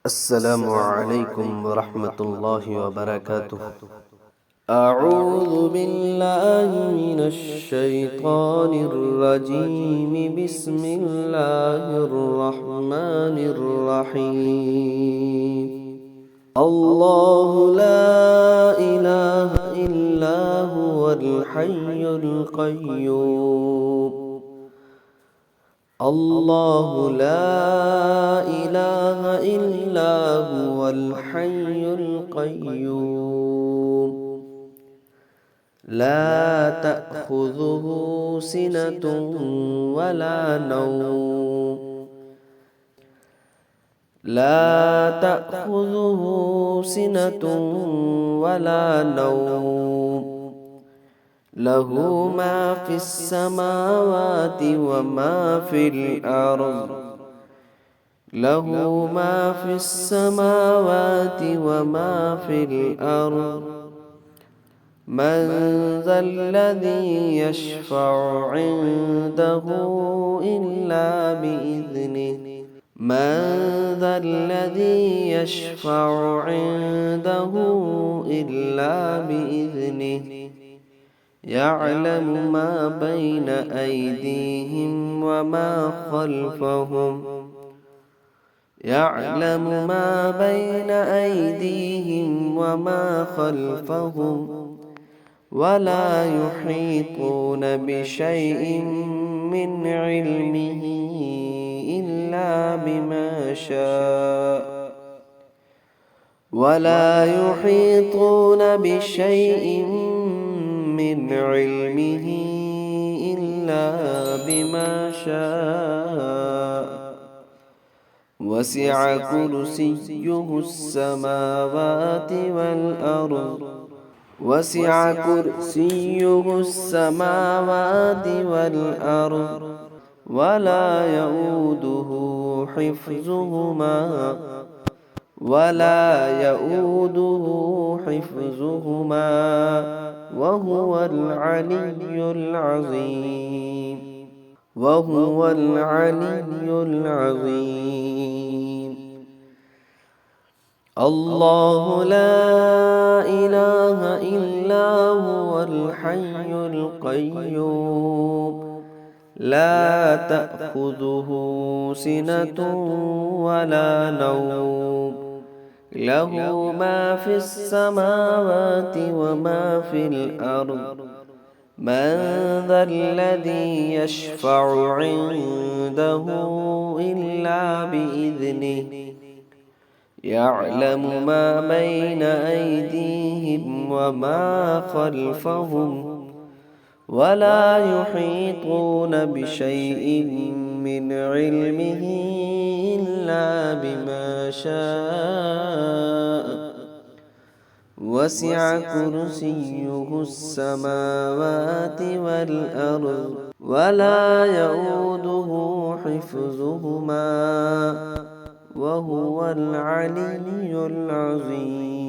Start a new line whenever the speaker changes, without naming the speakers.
السلام عليكم ورحمة الله وبركاته. أعوذ بالله من الشيطان الرجيم. بسم الله الرحمن الرحيم. الله لا إله إلا هو الحي القيوم. الله لا إله إلا هو الحي القيوم. لا تأخذه سنة ولا نوم. لا تأخذه سنة ولا نوم. له ما في السماوات وما في الأرض. له ما في السماوات وما في الأرض. من ذا الذي يشفع عنده إلا بإذنه. من ذا الذي يشفع عنده إلا بإذنه. يعلم ما بين أيديهم وما خلفهم. يعلم ما بين أيديهم وما خلفهم. ولا يحيطون بشيء من علمه إلا بما شاء. ولا يحيطون بشيء من علمه إلا بما شاء. وسع كرسيه السماوات والأرض. وسع كرسيه السماوات والأرض. ولا يؤوده حفظهما. ولا يؤوده حفظهما وهو العلي العظيم. وهو العلي العظيم. الله لا إله إلا هو الحي القيوم. لا تأخذه سنة ولا نوم. له ما في السماوات وما في الأرض. من ذا الذي يشفع عنده إلا بإذنه. يعلم ما بين أيديهم وما خلفهم. ولا يحيطون بشيء من علمه إلا بما شاء. وسع كرسيه السماوات والأرض. ولا يؤوده حفظهما وهو العلي العظيم.